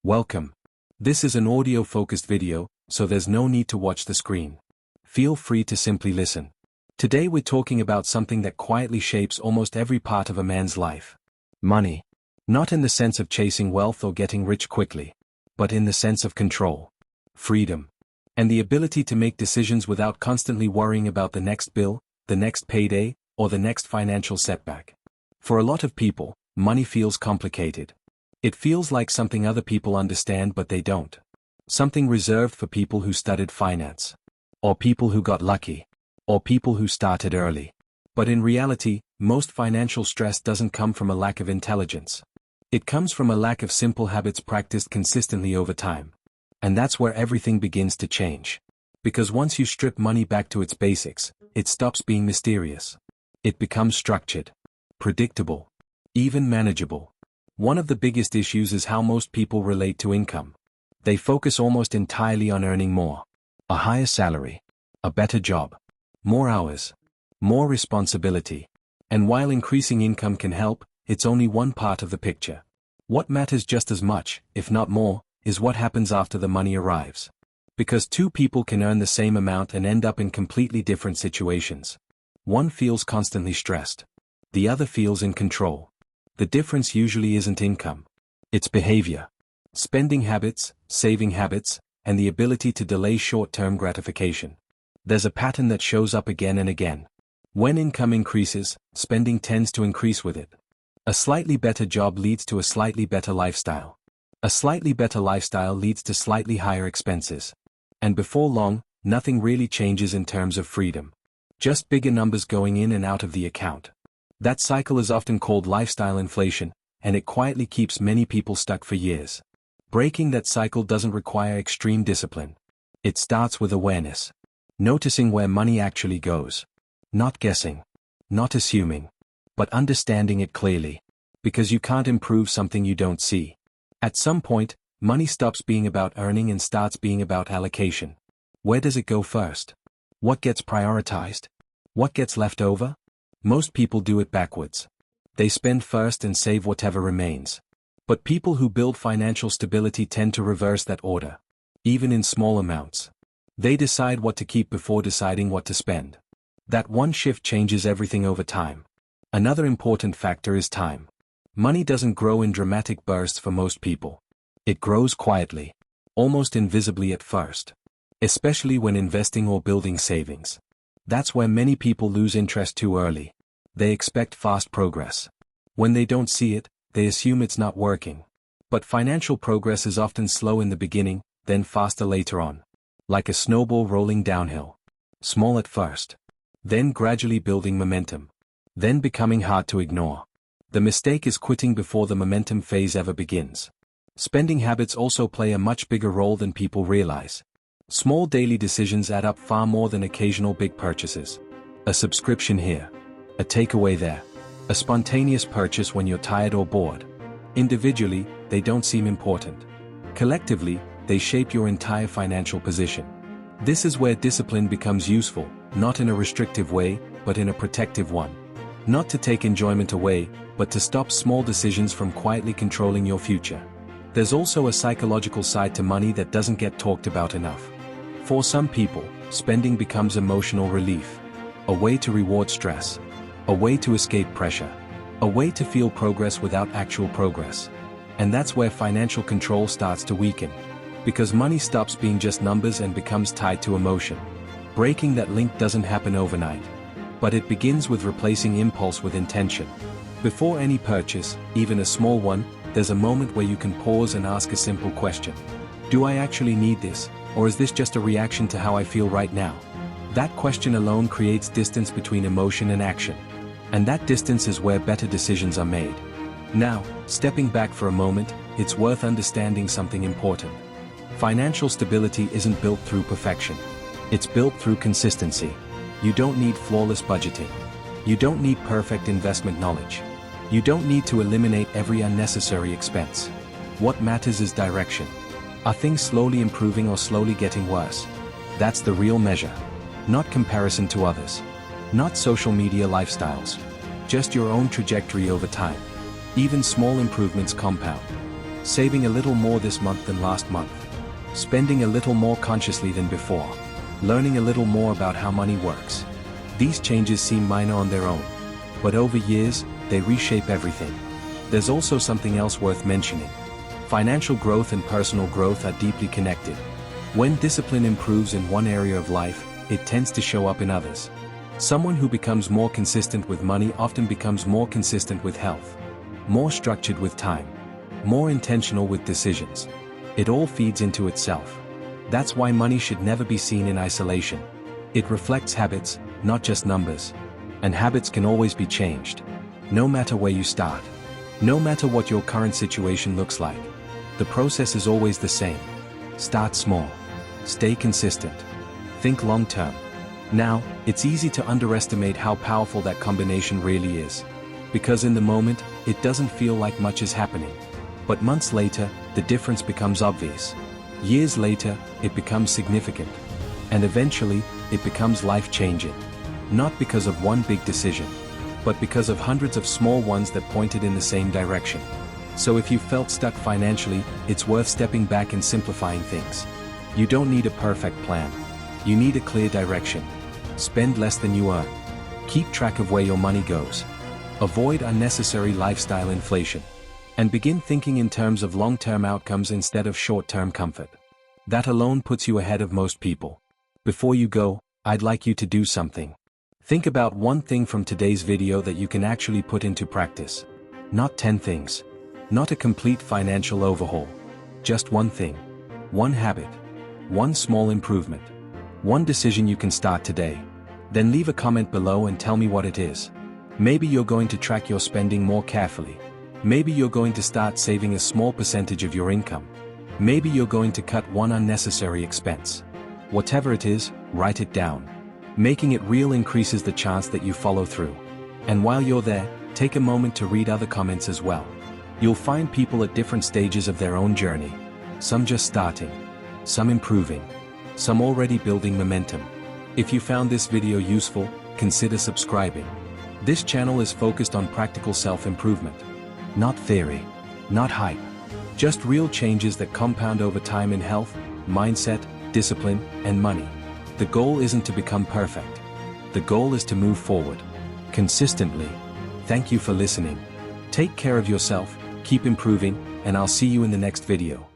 Welcome. This is an audio-focused video, so there's no need to watch the screen. Feel free to simply listen. Today we're talking about something that quietly shapes almost every part of a man's life. Money. Not in the sense of chasing wealth or getting rich quickly, but in the sense of control, freedom, and the ability to make decisions without constantly worrying about the next bill, the next payday, or the next financial setback. For a lot of people, money feels complicated. It feels like something other people understand but they don't. Something reserved for people who studied finance. Or people who got lucky. Or people who started early. But in reality, most financial stress doesn't come from a lack of intelligence. It comes from a lack of simple habits practiced consistently over time. And that's where everything begins to change. Because once you strip money back to its basics, it stops being mysterious. It becomes structured, predictable, even manageable. One of the biggest issues is how most people relate to income. They focus almost entirely on earning more. A higher salary. A better job. More hours. More responsibility. And while increasing income can help, it's only one part of the picture. What matters just as much, if not more, is what happens after the money arrives. Because two people can earn the same amount and end up in completely different situations. One feels constantly stressed. The other feels in control. The difference usually isn't income. It's behavior. Spending habits, saving habits, and the ability to delay short-term gratification. There's a pattern that shows up again and again. When income increases, spending tends to increase with it. A slightly better job leads to a slightly better lifestyle. A slightly better lifestyle leads to slightly higher expenses. And before long, nothing really changes in terms of freedom. Just bigger numbers going in and out of the account. That cycle is often called lifestyle inflation, and it quietly keeps many people stuck for years. Breaking that cycle doesn't require extreme discipline. It starts with awareness. Noticing where money actually goes. Not guessing. Not assuming. But understanding it clearly. Because you can't improve something you don't see. At some point, money stops being about earning and starts being about allocation. Where does it go first? What gets prioritized? What gets left over? Most people do it backwards. They spend first and save whatever remains. But people who build financial stability tend to reverse that order. Even in small amounts. They decide what to keep before deciding what to spend. That one shift changes everything over time. Another important factor is time. Money doesn't grow in dramatic bursts for most people. It grows quietly. Almost invisibly at first. Especially when investing or building savings. That's where many people lose interest too early. They expect fast progress. When they don't see it, they assume it's not working. But financial progress is often slow in the beginning, then faster later on. Like a snowball rolling downhill. Small at first. Then gradually building momentum. Then becoming hard to ignore. The mistake is quitting before the momentum phase ever begins. Spending habits also play a much bigger role than people realize. Small daily decisions add up far more than occasional big purchases. A subscription here. A takeaway there. A spontaneous purchase when you're tired or bored. Individually, they don't seem important. Collectively, they shape your entire financial position. This is where discipline becomes useful, not in a restrictive way, but in a protective one. Not to take enjoyment away, but to stop small decisions from quietly controlling your future. There's also a psychological side to money that doesn't get talked about enough. For some people, spending becomes emotional relief. A way to reward stress. A way to escape pressure. A way to feel progress without actual progress. And that's where financial control starts to weaken. Because money stops being just numbers and becomes tied to emotion. Breaking that link doesn't happen overnight. But it begins with replacing impulse with intention. Before any purchase, even a small one, there's a moment where you can pause and ask a simple question. Do I actually need this, or is this just a reaction to how I feel right now? That question alone creates distance between emotion and action. And that distance is where better decisions are made. Now, stepping back for a moment, it's worth understanding something important. Financial stability isn't built through perfection. It's built through consistency. You don't need flawless budgeting. You don't need perfect investment knowledge. You don't need to eliminate every unnecessary expense. What matters is direction. Are things slowly improving or slowly getting worse? That's the real measure. Not comparison to others. Not social media lifestyles. Just your own trajectory over time. Even small improvements compound. Saving a little more this month than last month. Spending a little more consciously than before. Learning a little more about how money works. These changes seem minor on their own, but over years, they reshape everything. There's also something else worth mentioning. Financial growth and personal growth are deeply connected. When discipline improves in one area of life, it tends to show up in others. Someone who becomes more consistent with money often becomes more consistent with health, more structured with time, more intentional with decisions. It all feeds into itself. That's why money should never be seen in isolation. It reflects habits, not just numbers. And habits can always be changed. No matter where you start. No matter what your current situation looks like. The process is always the same. Start small. Stay consistent. Think long term. Now, it's easy to underestimate how powerful that combination really is. Because in the moment, it doesn't feel like much is happening. But months later, the difference becomes obvious. Years later, it becomes significant. And eventually, it becomes life-changing. Not because of one big decision, but because of hundreds of small ones that pointed in the same direction. So if you felt stuck financially, it's worth stepping back and simplifying things. You don't need a perfect plan. You need a clear direction. Spend less than you earn. Keep track of where your money goes. Avoid unnecessary lifestyle inflation. And begin thinking in terms of long-term outcomes instead of short-term comfort. That alone puts you ahead of most people. Before you go, I'd like you to do something. Think about one thing from today's video that you can actually put into practice. Not 10 things. Not a complete financial overhaul. Just one thing. One habit. One small improvement. One decision you can start today. Then leave a comment below and tell me what it is. Maybe you're going to track your spending more carefully. Maybe you're going to start saving a small percentage of your income. Maybe you're going to cut one unnecessary expense. Whatever it is, write it down. Making it real increases the chance that you follow through. And while you're there, take a moment to read other comments as well. You'll find people at different stages of their own journey. Some just starting. Some improving. Some already building momentum. If you found this video useful, consider subscribing. This channel is focused on practical self-improvement. Not theory. Not hype. Just real changes that compound over time in health, mindset, discipline, and money. The goal isn't to become perfect. The goal is to move forward. Consistently. Thank you for listening. Take care of yourself, keep improving, and I'll see you in the next video.